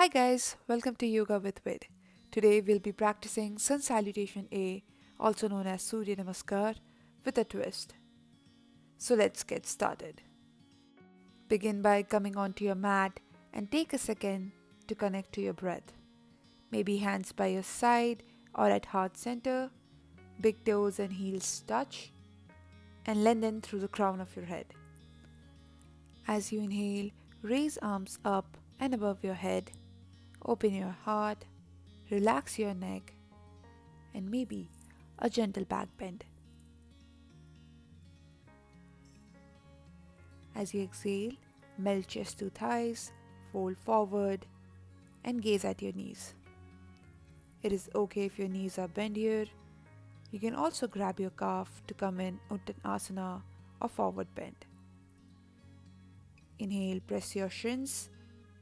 Hi guys, welcome to Yoga with Vid. Today we'll be practicing Sun Salutation A, also known as Surya Namaskar, with a twist. So let's get started. Begin by coming onto your mat and take a second to connect to your breath. Maybe hands by your side or at heart center, big toes and heels touch, and lengthen through the crown of your head. As you inhale, raise arms up and above your head. Open your heart, relax your neck, and maybe a gentle back bend. As you exhale, melt chest to thighs, fold forward, and gaze at your knees. It is okay if your knees are bent here. You can also grab your calf to come in Uttanasana or forward bend. Inhale, press your shins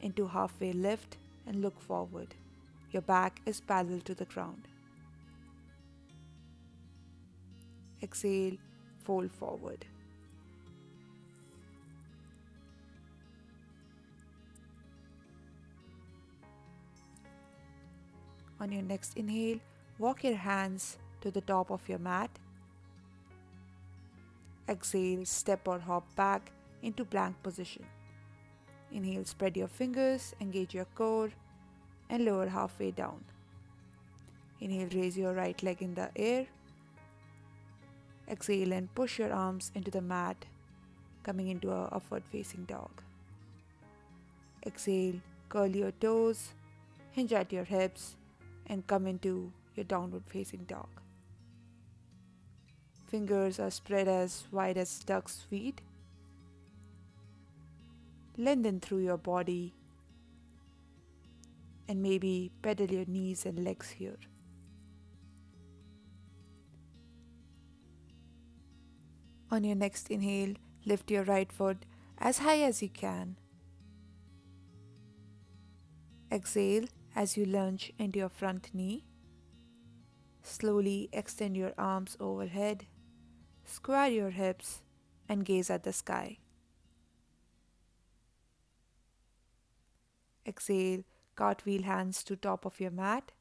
into halfway lift and look forward. Your back is parallel to the ground. Exhale, fold forward. On your next inhale, walk your hands to the top of your mat. Exhale, step or hop back into plank position. Inhale, spread your fingers, engage your core, and lower halfway down. Inhale, raise your right leg in the air. Exhale and push your arms into the mat, coming into a upward facing dog. Exhale, curl your toes, hinge at your hips, and come into your downward facing dog. Fingers are spread as wide as duck's feet. Lengthen through your body and maybe pedal your knees and legs here. On your next inhale, lift your right foot as high as you can. Exhale as you lunge into your front knee. Slowly extend your arms overhead, square your hips, and gaze at the sky. Exhale, cartwheel hands to top of your mat.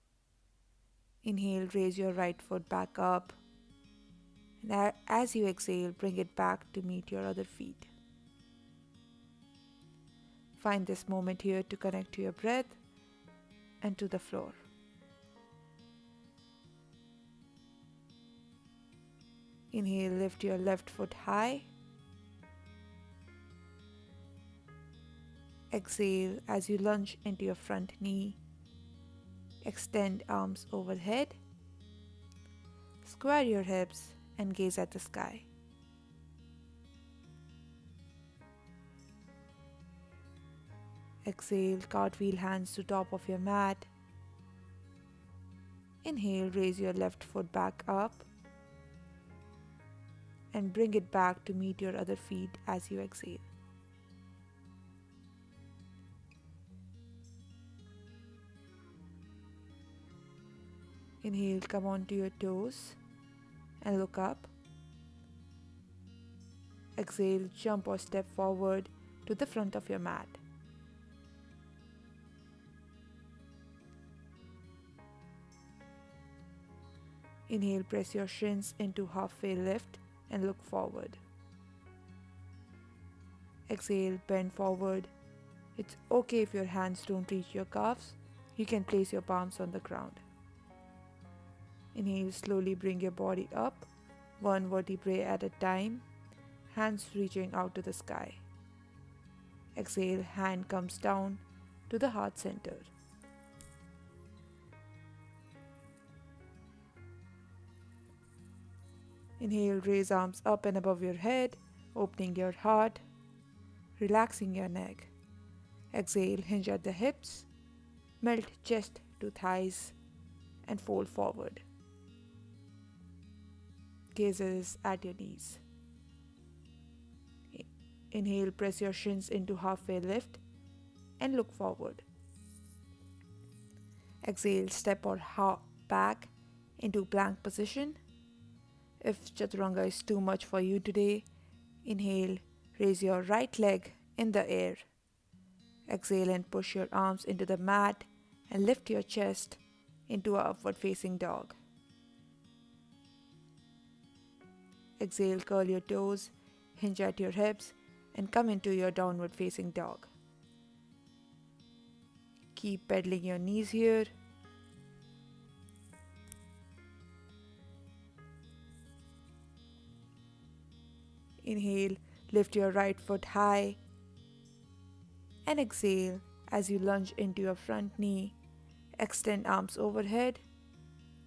Inhale, raise your right foot back up. And as you exhale, bring it back to meet your other feet. Find this moment here to connect to your breath and to the floor. Inhale, lift your left foot high. Exhale as you lunge into your front knee. Extend arms overhead. Square your hips and gaze at the sky. Exhale, cartwheel hands to top of your mat. Inhale, raise your left foot back up and bring it back to meet your other feet as you exhale. Inhale, come onto your toes and look up. Exhale, jump or step forward to the front of your mat. Inhale, press your shins into halfway lift and look forward. Exhale, bend forward. It's okay if your hands don't reach your calves. You can place your palms on the ground. Inhale, slowly bring your body up, one vertebrae at a time, hands reaching out to the sky. Exhale, hand comes down to the heart center. Inhale, raise arms up and above your head, opening your heart, relaxing your neck. Exhale, hinge at the hips, melt chest to thighs, and fold forward. Gazes at your knees. Inhale, press your shins into halfway lift and look forward. Exhale, step or hop back into plank position. If chaturanga is too much for you today, inhale, raise your right leg in the air. Exhale and push your arms into the mat and lift your chest into a upward facing dog. Exhale, curl your toes, hinge at your hips and come into your downward facing dog. Keep pedaling your knees here. Inhale, lift your right foot high and exhale as you lunge into your front knee. Extend arms overhead.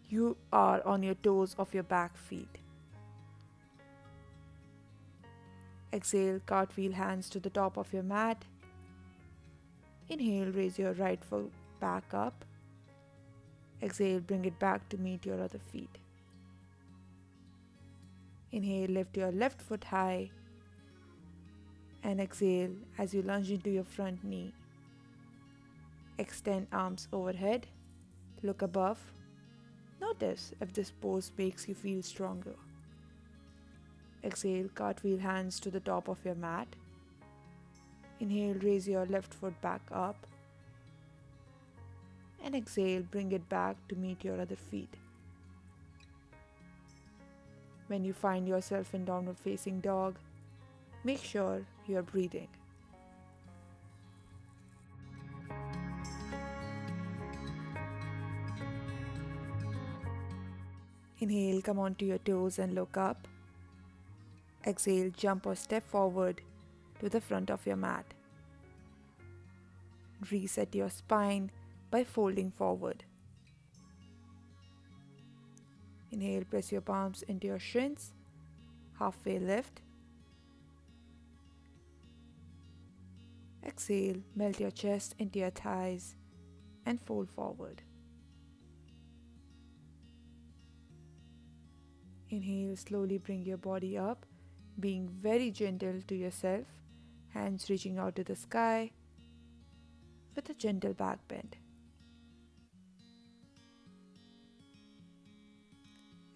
You are on your toes of your back feet. Exhale, cartwheel hands to the top of your mat. Inhale, raise your right foot back up. Exhale, bring it back to meet your other feet. Inhale, lift your left foot high and exhale as you lunge into your front knee. Extend arms overhead, look above. Notice if this pose makes you feel stronger. Exhale, cartwheel hands to the top of your mat. Inhale, raise your left foot back up. And exhale, bring it back to meet your other feet. When you find yourself in downward facing dog, make sure you are breathing. Inhale, come onto your toes and look up. Exhale, jump or step forward to the front of your mat. Reset your spine by folding forward. Inhale, press your palms into your shins, halfway lift. Exhale, melt your chest into your thighs and fold forward. Inhale, slowly bring your body up, being very gentle to yourself, hands reaching out to the sky with a gentle back bend.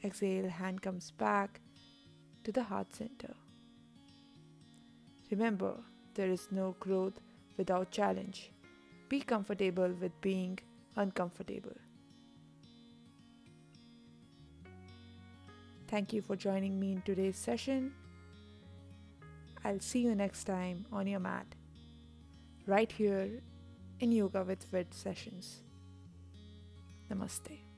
Exhale, hand comes back to the heart center. Remember, there is no growth without challenge. Be comfortable with being uncomfortable. Thank you for joining me in today's session. I'll see you next time on your mat, right here in Yoga with Vid sessions. Namaste.